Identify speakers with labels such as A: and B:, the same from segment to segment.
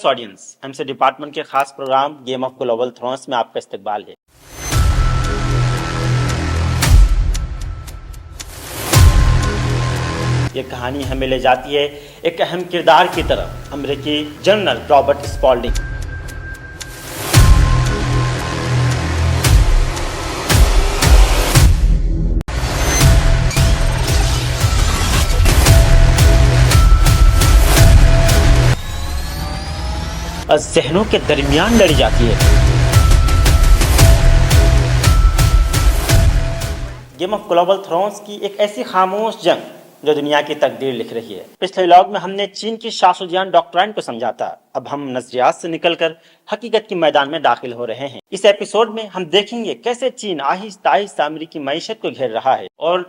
A: Famous audience, MC department के खास programme game of global thrones में आपका इस्तकबाल है। ये कहानी हमें ले जाती है एक अहम किरदार की तरफ, अमेरिकी जनरल रॉबर्ट स्पॉल्डिंग। ज़हनों के दरमियान लड़ी जाती है। गेम ऑफ ग्लोबल थ्रोन्स की एक ऐसी खामोश जंग जो दुनिया की तकदीर लिख रही है। पिछले व्लॉग में हमने चीन की शासुजान डॉक्ट्राइन को समझा था। अब हम नजरियात से निकलकर हकीकत के मैदान में दाखिल हो रहे हैं। इस एपिसोड में हम देखेंगे कैसे चीन आहिस्ता आहिस्ता अमेरिकी मईशत को घेर रहा है और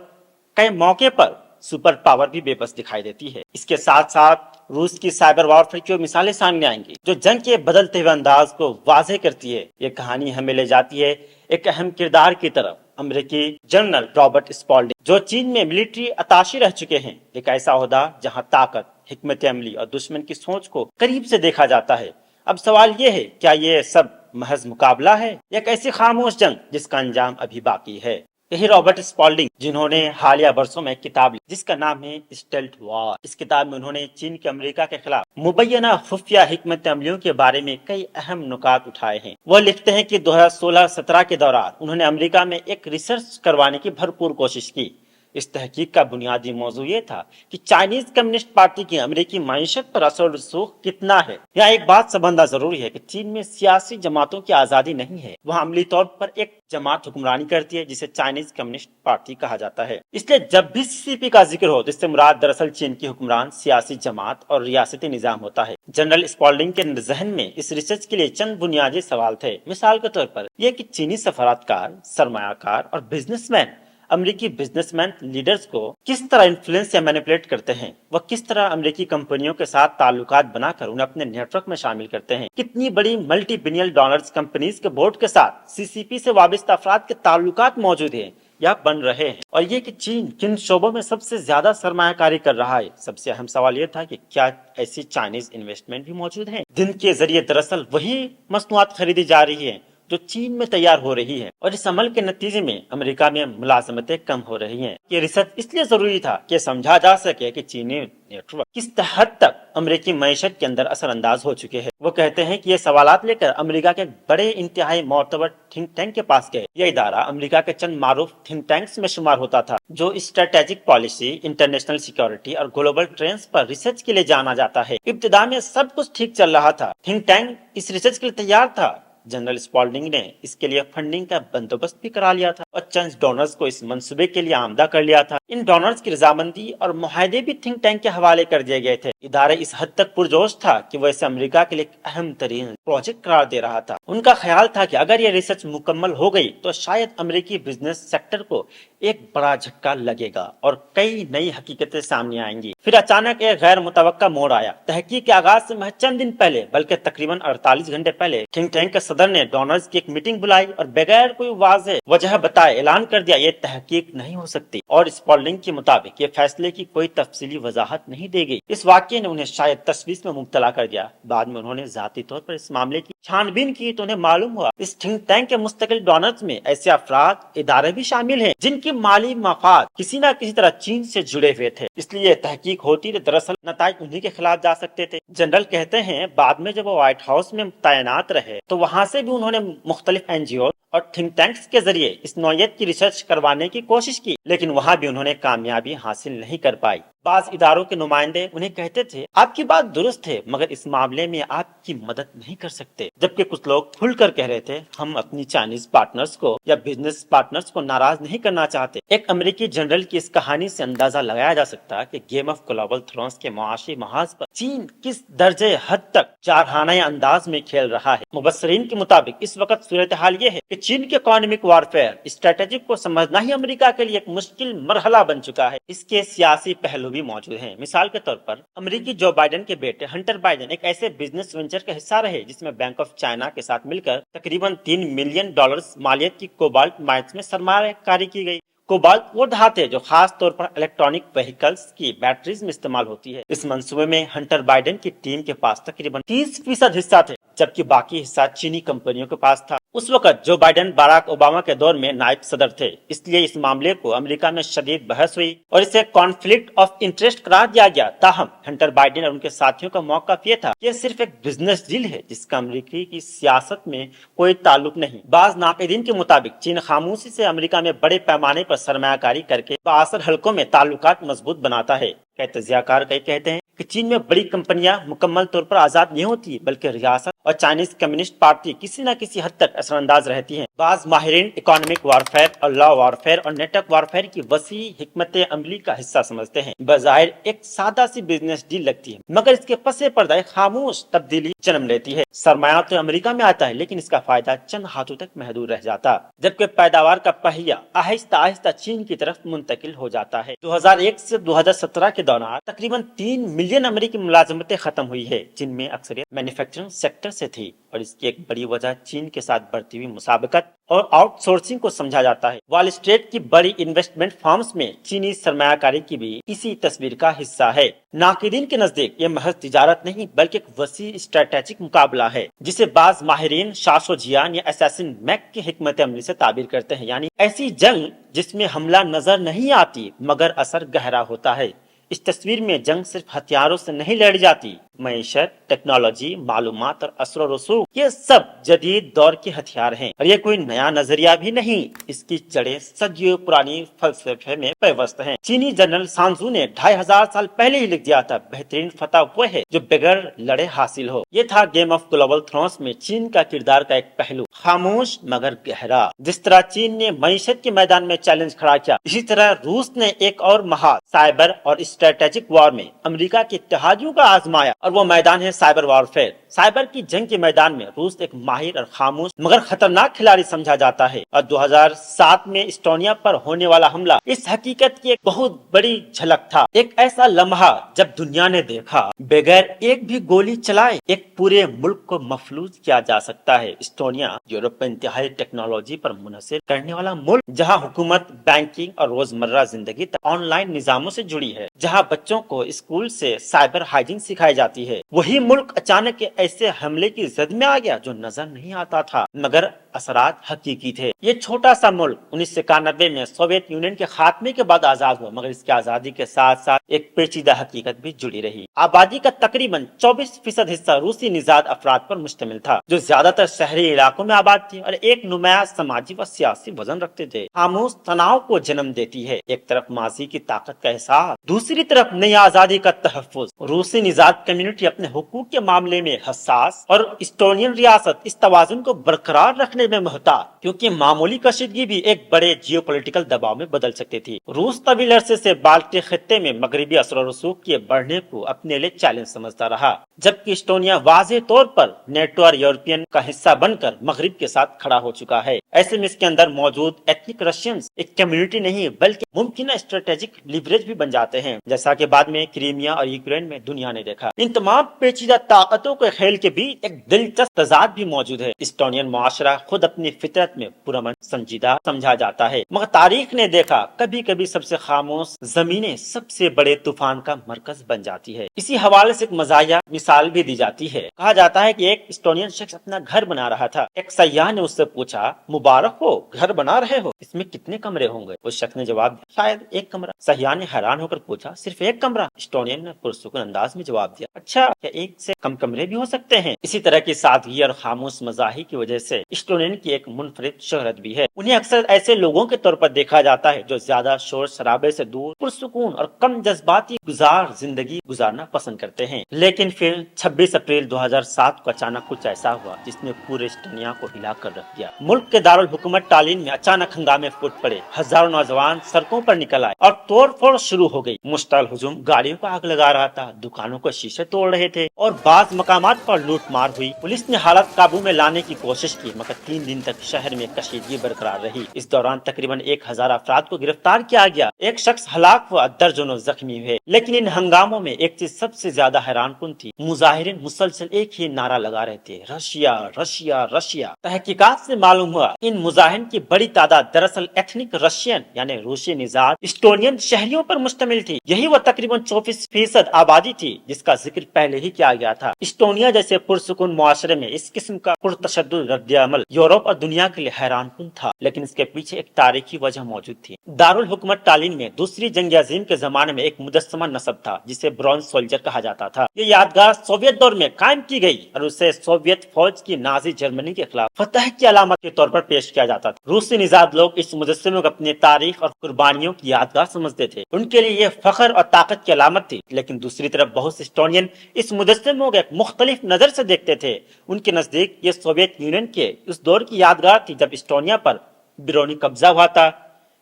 A: कई मौके पर सुपर पावर भी बेबस दिखाई देती है। इसके साथ साथ रूस की साइबर वॉरफेयर की मिसालें सामने आएंगी जो जंग के बदलते हुए अंदाज को वाज़ेह करती है। ये कहानी हमें ले जाती है एक अहम किरदार की तरफ, अमेरिकी जनरल रॉबर्ट स्पॉल्डिंग, जो चीन में मिलिट्री अताशी रह चुके हैं। एक ऐसा ओहदा जहां ताकत, हिकमत अमली और दुश्मन की सोच को करीब से देखा जाता है। अब सवाल ये है, क्या ये सब महज मुकाबला है या एक ऐसी खामोश जंग जिसका अंजाम अभी बाकी है? यही रॉबर्ट स्पॉल्डिंग, जिन्होंने हालिया बरसों में एक किताब लिखी जिसका नाम है स्टेल्थ वॉर। इस किताब में उन्होंने चीन के अमेरिका के खिलाफ मुबैना खुफिया हिकमत अमलियों के बारे में कई अहम नुकात उठाए हैं। वह लिखते हैं कि 2016-17 के दौरान उन्होंने अमेरिका में एक रिसर्च करवाने की भरपूर कोशिश की। इस तहकीक का बुनियादी मौजू ये था कि चाइनीज कम्युनिस्ट पार्टी की अमेरिकी मईशत पर असर रसूख कितना है। यहाँ एक बात समझना जरूरी है कि चीन में सियासी जमातों की आजादी नहीं है। वहाँ अमली तौर पर एक जमात हुक्मरानी करती है जिसे चाइनीज कम्युनिस्ट पार्टी कहा जाता है। इसलिए जब भी सीसीपी का जिक्र हो तो इससे मुराद दरअसल चीन की हुक्मरान सियासी जमात और रियासती निजाम होता है। जनरल स्पॉल्डिंग के जहन में इस रिसर्च के लिए चंद बुनियादी सवाल थे। मिसाल के तौर पर यह कि चीनी सफारतकार, सरमायाकार और बिजनेसमैन अमेरिकी बिजनेसमैन लीडर्स को किस तरह इन्फ्लुएंस या मैनिपुलेट करते हैं। वह किस तरह अमेरिकी कंपनियों के साथ ताल्लुकात बनाकर उन्हें अपने नेटवर्क में शामिल करते हैं। कितनी बड़ी मल्टी बिलियन डॉलर्स कंपनीज के बोर्ड के साथ सीसीपी से वाबस्ता अफराद के ताल्लुकात मौजूद हैं या बन रहे हैं। और ये कि चीन किन शोबों में सबसे ज्यादा सरमायाकारी कर रहा है। सबसे अहम सवाल यह था कि क्या ऐसी चाइनीज इन्वेस्टमेंट भी मौजूद है जिनके जरिए दरअसल वही मसनूआत खरीदी जा रही है जो चीन में तैयार हो रही है। और इस अमल के नतीजे में अमेरिका में मुलाजमतें कम हो रही हैं। ये रिसर्च इसलिए जरूरी था कि समझा जा सके कि चीनी नेटवर्क किस हद तक अमेरिकी मईशत के अंदर असरअंदाज हो चुके हैं। वो कहते हैं कि ये सवालात लेकर अमेरिका के बड़े इंतहाई मोतबर थिंक टैंक के पास गए। यह इदारा अमेरिका के चंद मारूफ थिंक टैंक्स में शुमार होता था जो स्ट्रेटेजिक पॉलिसी, इंटरनेशनल सिक्योरिटी और ग्लोबल ट्रेंड्स पर रिसर्च के लिए जाना जाता है। इब्तिदा में सब कुछ ठीक चल रहा था। थिंक टैंक इस रिसर्च के लिए तैयार था। जनरल स्पॉल्डिंग ने इसके लिए फंडिंग का बंदोबस्त भी करा लिया था और चंद डोनर्स को इस मंसूबे के लिए आमदा कर लिया था। इन डोनर्स की रजामंदी और मुआहदे भी थिंक टैंक के हवाले कर दिए गए थे। इदारा इस हद तक पुरजोश था कि वह इसे अमेरिका के लिए एक अहम तरीन प्रोजेक्ट करार दे रहा था। उनका ख्याल था कि अगर ये रिसर्च मुकम्मल हो गई तो शायद अमेरिकी बिजनेस सेक्टर को एक बड़ा झटका लगेगा और कई नई हकीकतें सामने आएंगी। फिर अचानक एक गैर मुतवक्का मोड़ आया। तहकीक के आगाज से महज चंद दिन पहले, बल्कि तकरीबन 48 घंटे पहले, थिंक टैंक के सदर ने डोनर्स की एक मीटिंग बुलाई और बगैर कोई वाज़ेह वजह बताए ऐलान कर दिया, ये तहकीक नहीं हो सकती। और स्पॉल्डिंग के मुताबिक ये फैसले की कोई तफसीली वजाहत नहीं दी गई। इस वाक्य ने उन्हें शायद तशवीश में मुब्तला कर दिया। बाद में उन्होंने जाती तौर पर इस मामले की छानबीन की तो उन्हें मालूम हुआ इस थिंक टैंक के मुस्तकिल डोनर्स में ऐसे अफराद, इदारे भी शामिल हैं जिनकी माली मफाद किसी न किसी तरह चीन से जुड़े हुए थे। इसलिए तहकीक होती तो दरअसल नताइज उन्हीं के खिलाफ जा सकते थे। जनरल कहते हैं बाद में जब वो व्हाइट हाउस में तैनात रहे तो वहाँ से भी उन्होंने मुख्तलिफ एनजीओ और थिंक टैंक्स के जरिए इस नौयत की रिसर्च करवाने की कोशिश की, लेकिन वहाँ भी उन्होंने कामयाबी हासिल नहीं कर पाई। बाज इदारों के नुमाइंदे उन्हें कहते थे, आपकी बात दुरुस्त है मगर इस मामले में आपकी मदद नहीं कर सकते। जबकि कुछ लोग खुलकर कह रहे थे, हम अपनी चाइनीज पार्टनर्स को या बिजनेस पार्टनर्स को नाराज नहीं करना चाहते। एक अमेरिकी जनरल की इस कहानी से अंदाजा लगाया जा सकता है कि गेम ऑफ ग्लोबल थ्रोन्स के मुआशी महाज पर चीन किस दर्जे हद तक चारखाना अंदाज में खेल रहा है। मुबस्सरीन के मुताबिक इस वक्त सूरत हाल ये है कि चीन के इकोनॉमिक वारफेयर स्ट्रेटेजी को समझना ही अमेरिका के लिए एक मुश्किल मरहला बन चुका है। इसके सियासी पहलू भी मौजूद हैं। मिसाल के तौर पर अमेरिकी जो बाइडेन के बेटे हंटर बाइडेन एक ऐसे बिजनेस वेंचर का हिस्सा रहे जिसमें बैंक ऑफ चाइना के साथ मिलकर तकरीबन $3 मिलियन मालियत की कोबाल्ट माइंस में सरमायाकारी की गई। कोबाल्ट वो धातु है जो खास तौर पर इलेक्ट्रॉनिक व्हीकल्स की बैटरीज में इस्तेमाल होती है। इस मंसूबे में हंटर बाइडेन की टीम के पास तकरीबन 30% हिस्सा थे, जबकि बाकी हिस्सा चीनी कंपनियों के पास था। उस वक्त जो बाइडेन बाराक ओबामा के दौर में नायब सदर थे, इसलिए इस मामले को अमेरिका में शदीद बहस हुई और इसे कॉन्फ्लिक्ट ऑफ इंटरेस्ट करार दिया गया। ताहम हंटर बाइडेन और उनके साथियों का मौक़िफ़ ये था कि यह सिर्फ एक बिजनेस डील है जिसका अमेरिकी की सियासत में कोई ताल्लुक नहीं। बाज़ नाक़िदीन के मुताबिक चीन खामोशी से अमेरिका में बड़े पैमाने पर सरमायाकारी करके बाअसर हलकों में ताल्लुकात मजबूत बनाता है। कई तजियाकार कहते हैं कि चीन में बड़ी कंपनियां मुकम्मल तौर पर आजाद नहीं होती, बल्कि रियासत और चाइनीज कम्युनिस्ट पार्टी किसी न किसी हद तक असरअंदाज रहती हैं। बाज माहिरीन इकोनॉमिक वारफेयर और लॉ वारफेयर और नेटवर्क वारफेयर की वसी हिकमत अमली का हिस्सा समझते हैं। बज़ाहिर एक सादा सी बिजनेस डील लगती है, मगर इसके पसे पर्दा एक खामोश तब्दीली जन्म लेती है। सरमाया तो अमेरिका में आता है, लेकिन इसका फायदा चंद हाथों तक महदूद रह जाता, जबकि पैदावार का पहिया आहिस्ता आहिस्ता चीन की तरफ मुंतकिल हो जाता है। 2001 से 2017 के दौरान तकरीबन 3 मिलियन अमेरिकी मुलाजमतें खत्म हुई है, जिनमें अक्सरियत मैन्युफैक्चरिंग सेक्टर से थी, और इसकी एक बड़ी वजह चीन के साथ बढ़ती हुई मुसाबकत और आउटसोर्सिंग को समझा जाता है। वॉल स्ट्रीट की बड़ी इन्वेस्टमेंट फर्म्स में चीनी सरमायाकारी की भी इसी तस्वीर का हिस्सा है। नाकिदीन के नजदीक ये महज तिजारत नहीं, बल्कि एक वसी स्ट्रेटेजिक मुकाबला है, जिसे बाज माहिरीन शासोजियान या असैसिन मैक की हिकमत अमली से ताबीर करते हैं, यानी ऐसी जंग जिसमें हमला नजर नहीं आती मगर असर गहरा होता है। इस तस्वीर में जंग सिर्फ हथियारों से नहीं लड़ी जाती, मईशत, टेक्नोलॉजी, मालूमात और असर रसूख, ये सब जदीद दौर के हथियार हैं, और ये कोई नया नजरिया भी नहीं। इसकी जड़ें सदियों पुरानी फलसफे में पेवस्त हैं। चीनी जनरल सांजू ने 2500 साल पहले ही लिख दिया था, बेहतरीन फतह वो है जो बगैर लड़े हासिल हो। ये था गेम ऑफ ग्लोबल थ्रोन्स में चीन का किरदार का एक पहलू, खामोश मगर गहरा। जिस तरह चीन ने मईशत के मैदान में चैलेंज खड़ा किया, इसी तरह रूस ने एक और महाज साइबर और स्ट्रेटेजिक वॉर में अमेरिका के इत्तेहादियों का आजमाया, और वो मैदान है साइबर वॉरफेयर। साइबर की जंग के मैदान में रूस एक माहिर और खामोश मगर खतरनाक खिलाड़ी समझा जाता है, और 2007 में इस्टोनिया पर होने वाला हमला इस हकीकत की एक बहुत बड़ी झलक था। एक ऐसा लम्हा जब दुनिया ने देखा बगैर एक भी गोली चलाए एक पूरे मुल्क को मफलूज किया जा सकता है। इस्टोनिया यूरोप में इंतहाई टेक्नोलॉजी पर मुनहसर करने वाला मुल्क, जहाँ हुकूमत, बैंकिंग और रोजमर्रा जिंदगी तक ऑनलाइन निजामों से जुड़ी है, जहाँ बच्चों को स्कूल से साइबर हाइजीन सिखाई जाती है, वही मुल्क अचानक ऐसे हमले की जद में आ गया जो नजर नहीं आता था, मगर असरात हकीकी थे। ये छोटा सा मुल्क 1991 में सोवियत यूनियन के खात्मे के बाद आजाद हुआ, मगर इसकी आजादी के साथ साथ एक पेचीदा हकीकत भी जुड़ी रही। आबादी का तकरीबन 24% हिस्सा रूसी निजाद अफराद पर मुश्तमिल था, जो ज्यादातर शहरी इलाकों में आबाद थे और एक नुमाया समाजी व सियासी वजन रखते थे। खामोश तनाव को जन्म देती है, एक तरफ माजी की ताकत का एहसास, दूसरी तरफ नई आजादी का तहफ्फुज। रूसी निजाद कम्युनिटी अपने हुकूक के मामले में हसास, और इस्टोनियन रियासत इस तवाजुन को बरकरार रखने में मुहताज, क्योंकि मामूली कशीदगी भी एक बड़े जियोपॉलिटिकल दबाव में बदल सकती थी। रूस तवील अरसे से बाल्टिक खित्ते में मगरबी असर और रसूख के बढ़ने को अपने लिए चैलेंज समझता रहा, जबकि इस्टोनिया वाज़ेह तौर पर नेटो और यूरोपियन का हिस्सा बनकर मगरिब के साथ खड़ा हो चुका है। ऐसे में इसके अंदर मौजूद एथनिक रशियंस एक कम्युनिटी नहीं बल्कि मुमकिन स्ट्रेटेजिक लिवरेज भी बन जाते हैं, जैसा कि बाद में क्रीमिया और यूक्रेन में दुनिया ने देखा। इन तमाम पेचीदा ताकतों के खेल के बीच एक दिलचस्प तजाद भी मौजूद है। इस्टोनियन मुआशरा खुद अपनी फितरत में पुरअमन संजीदा समझा जाता है, मगर तारीख ने देखा कभी कभी सबसे खामोश जमीनें सबसे बड़े तूफान का मरकज बन जाती है। इसी हवाले से एक मजाया मिसाल भी दी जाती है। कहा जाता है कि एक इस्टोनियन शख्स अपना घर बना रहा था। एक सयाह ने उससे पूछा, मुबारक हो, घर बना रहे हो, इसमें कितने कमरे होंगे? उस शख्स ने जवाब दिया, शायद एक कमरा। सयाह ने हैरान होकर पूछा, सिर्फ एक कमरा? इस्टोनियन ने पुरसुकून अंदाज में जवाब दिया, अच्छा, क्या एक से कम कमरे भी हो सकते हैं? इसी तरह की सादगी और खामोश मजाही की वजह से इस्टोनियन की एक मुनफरिद शोहरत भी है। उन्हें अक्सर ऐसे लोगों के तौर पर देखा जाता है जो ज्यादा शोर शराबे से दूर, पुरसुकून और कम जज्बाती गुजार जिंदगी गुजारना पसंद करते हैं। लेकिन फिर 26 अप्रैल 2007 को अचानक कुछ ऐसा हुआ जिसने पूरे इस्टोनिया को हिला कर रख दिया। मुल्क के दारुल हुकूमत टालिन में अचानक हंगामे फूट पड़े। हजारों नौजवान सड़कों सड़कों पर निकल आए और तोड़ फोड़ शुरू हो गई। मुश्तल हुजूम गाड़ियों को आग लगा रहा था, दुकानों को शीशे तोड़ रहे थे और बाज मकामात पर लूट मार हुई। पुलिस ने हालत काबू में लाने की कोशिश की, मगर 3 दिन तक शहर में कशीदगी बरकरार रही। इस दौरान तकरीबन 1000 अफराद को गिरफ्तार किया गया, एक शख्स हलाक हुआ, दर्जनों जख्मी हुए। लेकिन इन हंगामों में एक चीज सबसे ज्यादा हैरानकुन थी, मुजाहिरीन मुसलसल एक ही नारा लगा रहे थे, रशिया रशिया रशिया। तहकीकात से मालूम हुआ इन मुजाहिरीन की बड़ी तादाद दरअसल एथनिक रशियन यानी रूसी निजात इस्टोनियन शहरियों पर मुश्तमिल थी। यही वो तकरीबन 24% आबादी थी जिसका जिक्र पहले ही किया गया था। इस्टोनिया जैसे पुरसुकून मुआशरे में इस किस्म का पुरतशद्दुद रद्द-ए-अमल यूरोप और दुनिया के लिए हैरानकुन था, लेकिन इसके पीछे एक तारीखी वजह मौजूद थी। दारुल हुकूमत टालिन में दूसरी जंग अजीम के जमाने में एक मुजस्समा नस्ब था जिसे ब्रॉन्ज सोल्जर कहा जाता था। ये यादगार सोवियत दौर में कायम की गई और उसे सोवियत फौज की नाजी जर्मनी के खिलाफ फतह की अलामत के तौर पर पेश किया जाता था। रूसी निजात लोग इस मुजस्समे को अपनी तारीख और कुर्बानियों की यादगार समझते थे, उनके लिए ये फख्र और ताकत की अलामत थी। लेकिन दूसरी तरफ बहुत से इस्टोनियन इस मुजस्समे को एक मुख्तलिफ नजर से देखते थे। उनके नजदीक ये सोवियत यूनियन के उस दौर की यादगार थी जब इस्टोनिया पर बिरोनी कब्जा हुआ था।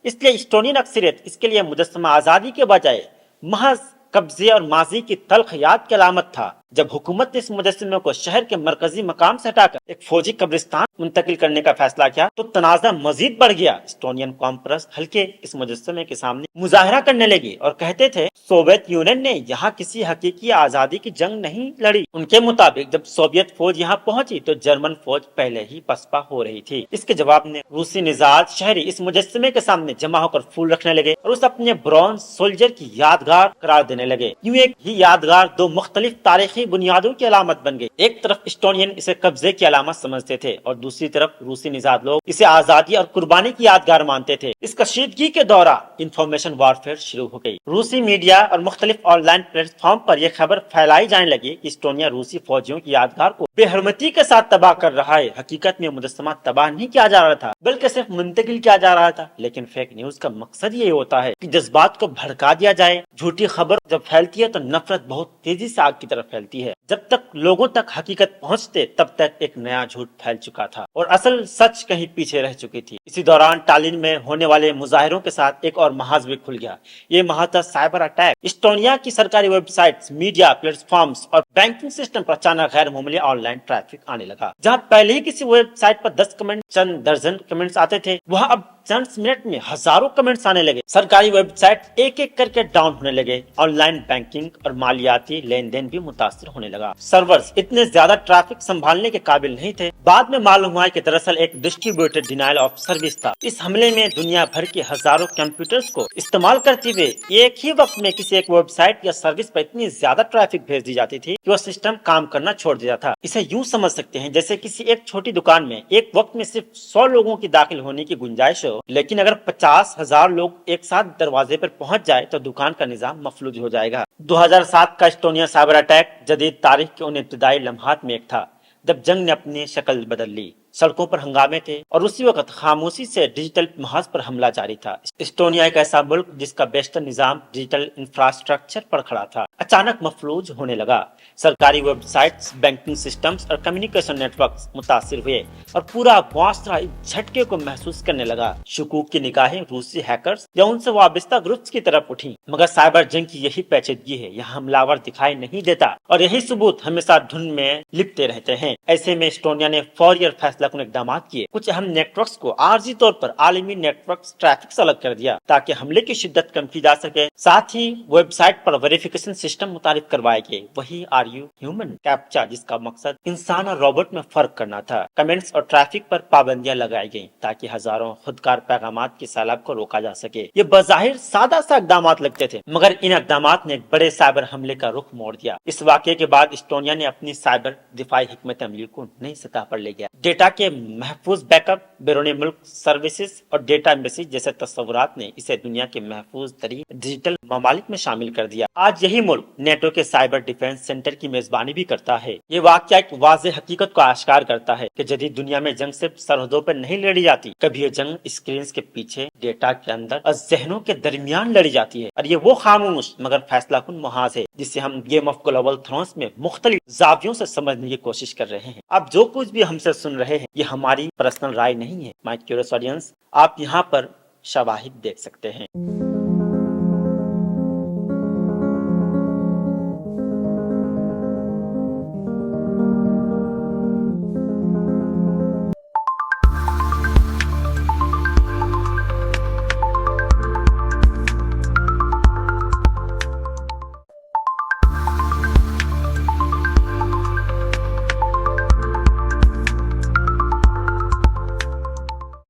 A: इसलिए इस्टोनियन अक्सरियत इसके लिए मुजस्समा आजादी के बजाय महज कब्जे और माजी की तल्ख याद की अलामत था। जब हुकूमत ने इस मुजस्समे को शहर के मरकजी मकाम से हटाकर एक फौजी कब्रिस्तान मुंतकिल करने का फैसला किया तो तनाजा मजीद बढ़ गया। इस्टोनियन कॉमप्रस हल्के इस मुजस्समे के सामने मुजाहरा करने लगी और कहते थे सोवियत यूनियन ने यहाँ किसी हकीकी आजादी की जंग नहीं लड़ी। उनके मुताबिक जब सोवियत फौज यहाँ पहुंची तो जर्मन फौज पहले ही पसपा हो रही थी। इसके जवाब में रूसी निजात शहरी इस मुजस्समे के सामने जमा होकर फूल रखने लगे और उस अपने ब्रॉन्ज सोल्जर की यादगार करार देने लगे। यूं एक ही यादगार दो मुख्तलिफ तारीखी बुनियादों की अलामत बन गई। एक तरफ इस्टोनियन इसे कब्जे की अलामत समझते थे और दूसरी तरफ रूसी निजात लोग इसे आजादी और कुर्बानी की यादगार मानते थे। इस कशीदगी के दौरान इंफॉर्मेशन वॉरफेयर शुरू हो गई। रूसी मीडिया और मुख्तलिफ ऑनलाइन प्लेटफॉर्म पर यह खबर फैलाई जाने लगी कि इस्टोनिया रूसी फौजियों की यादगार को बेहरमती के साथ तबाह कर रहा है। हकीकत में मुजस्समा तबाह नहीं किया जा रहा था बल्कि सिर्फ मुंतकिल किया जा रहा था। लेकिन फेक न्यूज का मकसद ये होता है कि जज्बात को भड़का दिया जाए। झूठी खबर जब फैलती है तो नफरत बहुत तेजी से आग की तरफ फैलती है। जब तक लोगों तक हकीकत पहुंचते तब तक एक नया झूठ फैल चुका था और असल सच कहीं पीछे रह चुकी थी। इसी दौरान टालिन में होने वाले मुजाहिरों के साथ एक और महाज भी खुल गया। ये महा था साइबर अटैक। इस्टोनिया की सरकारी वेबसाइट्स, मीडिया प्लेटफॉर्म्स और बैंकिंग सिस्टम पर अचानक गैर मामूली ऑनलाइन ट्रैफिक आने लगा। जहां पहले ही किसी वेबसाइट पर 10 कमेंट, चंद दर्जन कमेंट्स आते थे, वहां अब चंद मिनट में हजारों कमेंट्स आने लगे। सरकारी वेबसाइट एक एक करके डाउन होने लगे। ऑनलाइन बैंकिंग और मालियाती लेन देन भी मुतासर होने लगा। सर्वर्स इतने ज्यादा ट्रैफिक संभालने के काबिल नहीं थे। बाद में मालूम हुआ कि दरअसल एक डिस्ट्रीब्यूटेड डिनायल ऑफ सर्विस था। इस हमले में दुनिया भर के हजारों कंप्यूटर्स को इस्तेमाल करते हुए एक ही वक्त में किसी एक वेबसाइट या सर्विस पर इतनी ज्यादा ट्रैफिक भेज दी जाती थी कि वह सिस्टम काम करना छोड़ दिया था। इसे यूं समझ सकते हैं जैसे किसी एक छोटी दुकान में एक वक्त में सिर्फ 100 लोगों की दाखिल होने की गुंजाइश हो, लेकिन अगर 50,000 लोग एक साथ दरवाजे पर पहुंच जाए तो दुकान का निजाम मफलूज हो जाएगा। 2007 का इस्टोनिया साइबर अटैक जदीद तारीख के उन इब्तिदाई लम्हात में एक था जब जंग ने अपनी शक्ल बदल ली। सड़कों पर हंगामे थे और उसी वक्त खामोशी से डिजिटल महाज पर हमला जारी था। इस्टोनिया एक ऐसा मुल्क जिसका बेशतर निजाम डिजिटल इंफ्रास्ट्रक्चर पर खड़ा था, अचानक मफलूज होने लगा। सरकारी वेबसाइट्स, बैंकिंग सिस्टम्स और कम्युनिकेशन नेटवर्क्स मुतासिर हुए और पूरा मुआशरा इस झटके को महसूस करने लगा। शुकूक की निगाहें रूसी हैकर्स या उनसे वाबस्ता ग्रुप्स की तरफ उठी। मगर साइबर जंग की यही पेचीदगी है, यहाँ हमलावर दिखाई नहीं देता और यही सबूत हमेशा धुन में लिपटे रहते हैं। ऐसे में इस्टोनिया ने फौरी और फैसला कुन इकदाम किए। कुछ अहम नेटवर्क्स को आर्जी तौर पर आलमी नेटवर्क ट्रैफिक से अलग कर दिया ताकि हमले की शिद्दत कम की जा सके। साथ ही वेबसाइट पर वेरिफिकेशन सिस्टम मुतारिफ करवाए गए, वही आर यू ह्यूमन कैप्चा, जिसका मकसद इंसान और रोबोट में फर्क करना था। कमेंट्स और ट्रैफिक पर पाबंदियां लगाई गयी ताकि हजारों खुदकार पैगामात के सैलाब को रोका जा सके। ये बज़ाहिर सादा सा इकदाम लगते थे, मगर इन इकदाम ने एक बड़े साइबर हमले का रुख मोड़ दिया। इस वाक़े के बाद इस्टोनिया ने अपनी साइबर दिफाई हिकमत अमली को नई सतह पर ले गया। डेटा के महफूज बैकअप, बैरून मुल्क सर्विसेज और डेटा एम्बेसी जैसे तस्वुरात ने इसे दुनिया के महफूज तरीन डिजिटल ममालिक में शामिल कर दिया। आज यही मुल्क नेटो के साइबर डिफेंस सेंटर की मेजबानी भी करता है। ये वाक़या एक वाज़ेह हकीकत को आश्कार करता है कि जदीद दुनिया में जंग सिर्फ सरहदों पर नहीं लड़ी जाती, कभी ये जंग स्क्रीन के पीछे, डेटा के अंदर और जहनों के दरमियान लड़ी जाती है। और ये वो खामोश मगर फैसला कुन मुहाज है जिसे हम गेम ऑफ ग्लोबल थ्रोन्स में मुख्तलिफ जावियों से समझने की कोशिश कर रहे हैं। आप जो कुछ भी हमसे सुन रहे हैं ये हमारी पर्सनल राय नहीं है। माय क्यूरियस ऑडियंस, आप यहाँ पर शवाहिद देख सकते हैं।